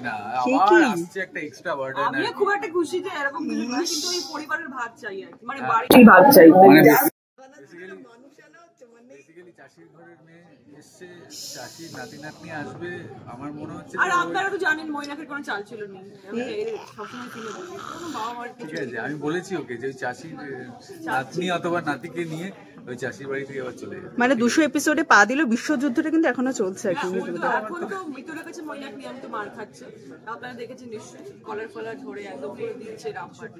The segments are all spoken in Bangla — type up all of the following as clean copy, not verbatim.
না আমার আসছে একটা এক্সট্রা বার্ডেন। আমি খুব একটা খুশি যে এরকম কিছু না, কিন্তু এই পরিবারের ভাগ চাই আর কি, মানে বাড়ির ভাগ চাই। মানে বেসিক্যালি চাষির ঘরের মেয়ে এসছে, চাষির নাতি নাতনি আসবে, আমার মনে হচ্ছে। আর আপনারা তো জানেন মৈনাকের কোনো চাল ছিল না, সবসময় কিনে বলি বাবা মার। ঠিক আছে, আমি বলেছি ওকে যে ওই চাষির নাতনি অথবা নাতিকে নিয়ে ওই চাষির বাড়ি থেকে আবার চলে যাবে। মানে 200 এপিসোডে পা দিল, বিশ্বযুদ্ধটা কিন্তু এখনো চলছে আর কি। এখন তো মিতুলের কাছে মৈনাক নিয়ে আমি তো মার খাচ্ছে, আপনারা দেখেছেন নিশ্চয়ই, কলার ফলার ধরে একদম করে দিচ্ছে রামপাট।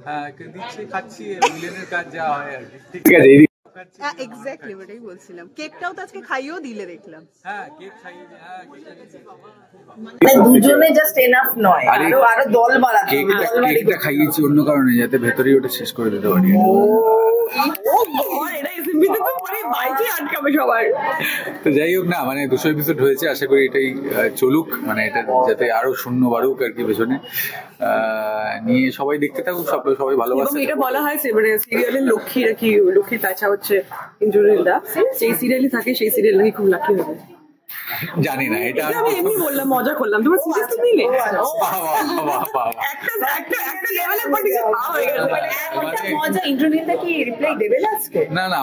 হ্যাঁ দিচ্ছি, খাচ্ছি, মিলেনের কাজ যা হয় আর কি। ঠিক আছে, এক্স্যাক্টলি ওটাই বলছিলাম। কেকটাও তো আজকে খাইয়েও দিলে দেখলাম। হ্যাঁ কেক খাইয়ে, হ্যাঁ মানে দুজনে জাস্ট এনাফ নয়, আরো দল বাড়াতে। কেকটা খাইয়েছি অন্য কারণে, যাতে ভেতরেই ওটা শেষ করে দিতে পারি। তো যাই হোক না, মানে 200 এপিসোড হয়েছে, আশা করি এটাই চলুক, মানে এটা যাতে আরো শূন্য বাড়ুক আর কি, পেছনে নিয়ে সবাই দেখতে থাকুক, সবাই ভালোবাসে। এটা বলা হয় মানে সিরিয়ালের লক্ষ্মী নাকি, লক্ষ্মীর তাছা হচ্ছে ইন্দ্রনীলদা, সেই সিরিয়ালই থাকে, সেই সিরিয়াল নাকি খুব লাকি হবে। জানি না, এটা আমি এমনি বললাম, মজা করলাম। তোমার সিরিয়াসলি নিলে মজা। ইন্দ্রনীলদা কি রিপ্লাই দেবে আজকে? না না,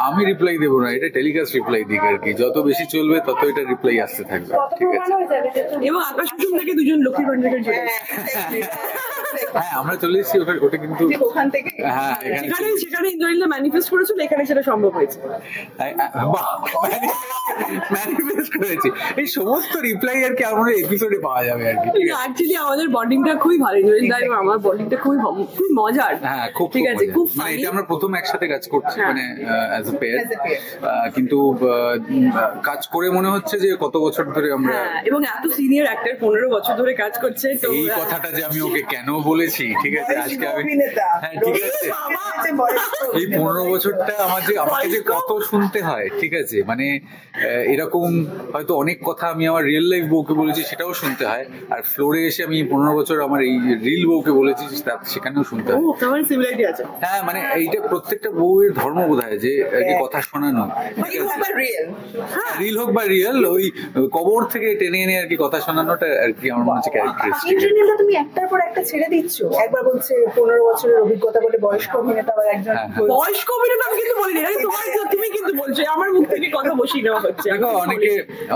আমি রিপ্লাই দেবো না, এটা টেলিকাস্ট রিপ্লাই দিক আর কি। যত বেশি চলবে তত এটা রিপ্লাই আসতে থাকবে। ঠিক আছে, এবং আকাশ কুসুম থেকে দুজন লক্ষ্মী ভান্ডারের জন্য। হ্যাঁ আমরা চলে এসেছি ওটা, কিন্তু ওখান থেকে হ্যাঁ সেখানে ইন্দ্রনীলদা ম্যানিফেস্ট করেছিল, এখানে সেটা সম্ভব হয়েছে। ম্যানিফেস্ট করেছি, এই সমস্ত রিপ্লাই আর কি আমাদের এপিসোডে পাওয়া যাবে আর কি। অ্যাকচুয়ালি আমাদের বন্ডিংটা খুবই ভালো, ইন্দ্রনীলদা এবং আমার বন্ডিংটা খুবই মজার। হ্যাঁ খুব ঠিক আছে, খুব মানে এটা আমরা প্রথম একসাথে কাজ করছি, মানে অ্যাজ এ পেয়ার, কিন্তু কাজ করে মনে হচ্ছে যে কত বছর ধরে আমরা, এবং এত সিনিয়র অ্যাক্টর 15 বছর ধরে কাজ করছে। তো এই কথাটা যে আমি ওকে কেন বলেছি, ঠিক আছে, আজকে আমি, হ্যাঁ ঠিক আছে, এই 15 বছরটা আমাকে যে কত শুনতে হয়, ঠিক আছে, মানে এরকম হয়তো অনেক কথা আমি আমার রিয়েল লাইফ বউকে বলেছি, সেটাও শুনতে হয়, আর ফ্লোরে এসে আমি 15 বছর আমার এই রিল বউকে বলেছি, সেখানেও শুনতে হয়। হ্যাঁ মানে এইটা প্রত্যেকটা বউয়ের ধর্ম বোধহয়, যে আর কি কথা শোনানো, রিল হোক বা রিয়েল, ওই কবর থেকে টেনে এনে আর কি কথা শোনানোটা আর কি আমার মনে হচ্ছে ক্যারেক্টারিস্টিক। তুমি একটার পর একটা ছেড়ে দিচ্ছ। একবার বলছে 15 বছরের অভিজ্ঞতা বলে বয়স্ক অভিনেতা, আবার একজন বয়স্ক অভিনেতা। আমি কিন্তু বলিনি, তুমি কিন্তু বলছো, আমার মুখ থেকে কথা বসিয়ে নেওয়া হচ্ছে। দেখো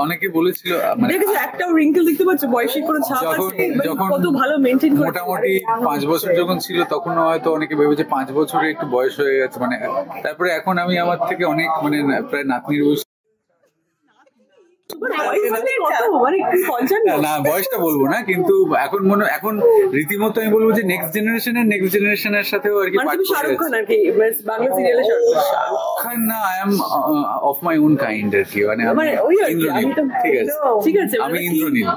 অনেকে বলেছিল, মানে দেখেছো একটা রিঙ্কেল দেখতে পাচ্ছ, বয়সের কোনো ছাপ আছে, যখন কত ভালো মেইনটেইন করে। মোটামুটি 5 বছর যখন ছিল, তখন হয়তো অনেকে ভেবেছে 5 বছরে একটু বয়স হয়ে গেছে, মানে তারপরে এখন আমি আমার থেকে অনেক, মানে প্রায় নাতনির বয়স। না বয়সটা বলবো না, কিন্তু এখন রীতিমতো আমি বলবো যে নেক্সট জেনারেশনের সাথেও আর কি। শাহরুখ খান আর কি, বাংলা সিরিয়ালে শাহরুখ খান না, I am of my own kind আর কি, মানে ইন্দ্রনীল। ঠিক আছে, আমি ইন্দ্রনীল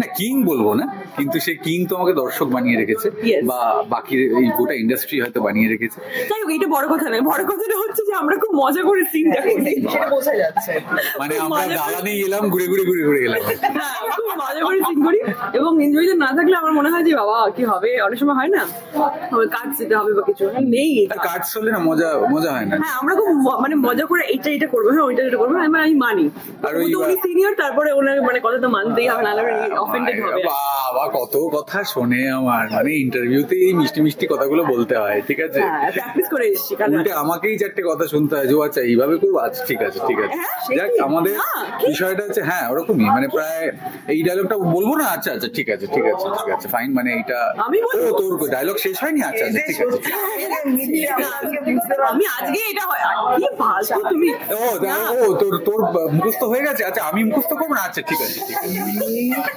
না, কিং বলবো না, কিন্তু সে কিং তো আমাকে দর্শক বানিয়ে রেখেছে, বা বাকি এই গোটা ইন্ডাস্ট্রি হয়তো বানিয়ে রেখেছে। যাই হোক, এটা বড় কথা নয়, বড় কথাটা হচ্ছে যে আমরা খুব মজা করে সিনটা করছি, সেটা বোঝা যাচ্ছে। মানে আমরা দালানে গেলাম, ঘুরে গেলাম, খুব মজা করে সিন করি। এবং ইন্দ্রনীল না থাকলে আমার মনে হয় যে বাবা কি হবে, অনেক সময় হয় না কাজ দিতে হবে বা কিছু নেই, কাজ চলে না, মজা হয় না। হ্যাঁ আমরা খুব মানে মজা করে এটা করবো, হ্যাঁ ওইটা করবো, আমি মানি। আর উনি সিনিয়র, তারপরে ওনার মানে কথা তো মানতেই হবে, নাহলে অফেন্ডেড হবে। বাবা কত কথা শোনে আমার, মানে ইন্টারভিউতে এই মিষ্টি কথাগুলো বলতে হয়, ঠিক আছে, প্র্যাকটিস করে এসেছি। উল্টে আমাকেই 4টে কথা শুনতে হয় যে আচ্ছা এইভাবে করবো, আচ্ছা ঠিক আছে যাক। আমাদের বিষয়টা হচ্ছে হ্যাঁ ওরকমই, মানে প্রায় এই ডায়লগটা বলবো না, আচ্ছা ঠিক আছে ফাইন, মানে এইটা তোর ডায়লগ শেষ হয়নি, আচ্ছা ঠিক আছে। আমি আজকে এটা হয় কি ভালো, তুমি তোর মুখস্থ হয়ে গেছে, আচ্ছা আমি মুখস্থ করবো না, আচ্ছা ঠিক আছে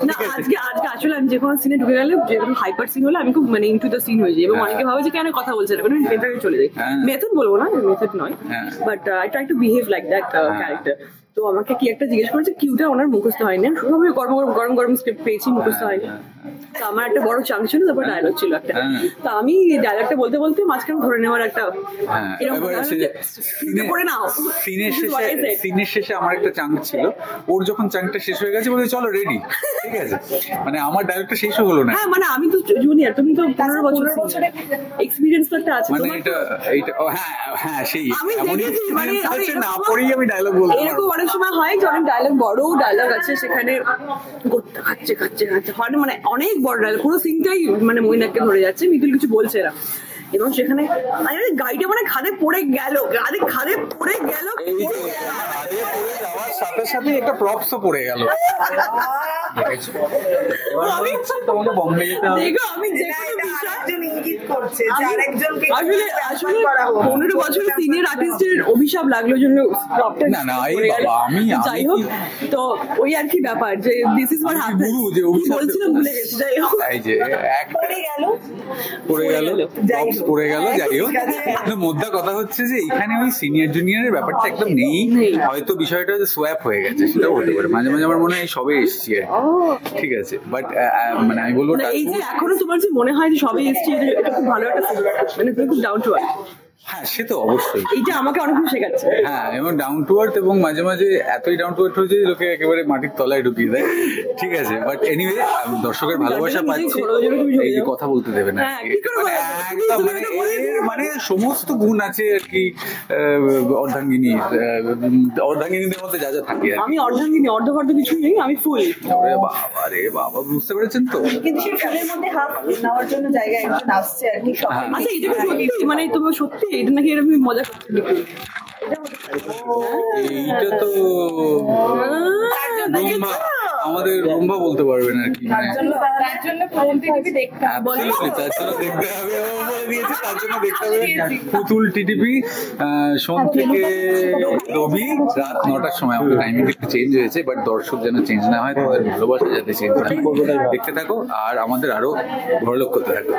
না। আজকে আসলে আমি যে কোনো সিনে ঢুকে গেলে, যে কোনো হাইপার সিন হলে আমি খুব মানে ইনটু দ্য সিন হয়ে যাই, এবং অনেকে ভাবে যে কেন কথা বলছে না, মানে মেথডে চলে যায়। মেথড বলবো না, মেথড নয়, but I try to behave like that character. তো আমাকে কি একটা জিজ্ঞেস করেছে, কিউটা ওনার মুখস্থ হয়নি, সবাই গরম স্ক্রিপ্ট পেয়েছি, মুখস্থ হয়নি। তো আমার একটা বড় চাঙ্ক ছিল, তারপর ডায়লগ ছিল একটা, তো আমি ডায়লগটা বলতে মাঝখানে ধরে নেওয়ার একটা সিনের শেষে আমার একটা চাঙ্ক ছিল, ওর যখন চাঙ্কটা শেষ হয়ে গেছে বলে চলো রেডি, ঠিক আছে, মানে আমার ডায়লগটা শেষও হলো না। হ্যাঁ মানে আমি তো জুনিয়র, তুমি তো 15 বছরের এক্সপিরিয়েন্স তো একটা আছে মানে তোমার। এইটা হ্যাঁ সেই আমি দেখেছি, মানে না পড়েই আমি ডায়লগ বলতে পারবো। এরকম অনেক সময় হয় যে অনেক ডায়লগ, বড় ডায়লগ আছে সেখানে খাচ্ছে হয়, মানে অনেক বড় ডায়লগ, পুরো সিনটাই মানে মৈনাককে ধরে যাচ্ছে, মিতুল কিছু বলছে না, এবং সেখানে গাড়িটা মানে খাদে পড়ে গেল, খাদে পড়ে গেল, যাওয়ার সাথে সাথে একটা প্রপসও পড়ে গেল। তোমাকে বম্বে যেতে হবে। দেখো আমি যে কোনো বিষয় ইঙ্গিত করছে যে আরেকজনকে আসলে 15 বছর সিনিয়র আর্টিস্টের অভিশাপ লাগলো জন্য ডক্টর না এই বাবা আমি যাই হোক, তো ওই আর কি ব্যাপার যে দিস ইজ হোয়াট হ্যাপেন্স, গুরু যে অভিশাপ বলছিলাম ভুলে গেছি। যাই হোক, এই যে পড়ে গেল প্রপস পড়ে গেল। যাই হোক, কিন্তু মোদ্দা কথা হচ্ছে যে এখানে ওই সিনিয়র জুনিয়রের ব্যাপারটা একদম নেই, হয়তো বিষয়টা যে সোয়াপ হয়ে গেছে সেটাও হতে পারে, মাঝে মাঝে আমার মনে হয় সবে এসছি আর কি। ঠিক আছে, বাট মানে আমি বলবো এই যে এখনো তোমার যে মনে হয় যে সবে এসছি, এটা খুব ভালো একটা মানে তুমি খুব ডাউন টু আর্থ। হ্যাঁ সে তো অবশ্যই, এইটা আমাকে অনেক কিছু শেখাচ্ছে। হ্যাঁ এবং ডাউন টু আর্থ, এবং মাঝে মাঝে এতই ডাউন টু আর্থ হয়ে যায় লোকে একেবারে মাটির তলায় ঢুকিয়ে দেয়। ঠিক আছে, বাট এনিওয়ে দর্শকের ভালোবাসা পাচ্ছে, এই কথা বলতে দেবে না। একদম মানে সমস্ত গুণ আছে আর কি অর্ধাঙ্গিনীদের মধ্যে যা যা থাকে। আমি অর্ধাঙ্গিনী, অর্ধ কিছু নেই, আমি ফুল। বাবা রে বাবা, বুঝতে পেরেছেন তো? কিন্তু সেই ফুলের মধ্যে হাফ নেওয়ার জন্য জায়গা একজন আসছে আর কি। আচ্ছা এটা কি সত্যি, মানে তোমার সত্যি এটা নাকি এরকম মজা করতে? এইটা তো ব্রহ্মা, আমাদের ব্রহ্মা বলতে পারবেন আর কি, মানে তার জন্য দেখতে Absolutely, তার জন্য দেখতে হবে, ও বলে দিয়েছে তার জন্য দেখতে হবে। পুতুল টিটিপি সোম থেকে রবি রাত 9টার সময়। আমাদের টাইমিং একটু চেঞ্জ হয়েছে, বাট দর্শক যেন চেঞ্জ না হয়, তোমাদের ভালোবাসা যাতে চেঞ্জ না হয়, দেখতে থাকো আর আমাদের আরো বড়লোক করতে থাকো।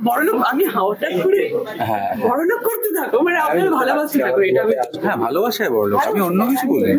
বড়লোক আমি হঠাৎ করে হ্যাঁ বড়লোক করতে থাকো, মানে আপনার ভালোবাসতে থাকো, এটা আমি হ্যাঁ ভালোবাসায় বড়লোক, আমি অন্য কিছু বলি।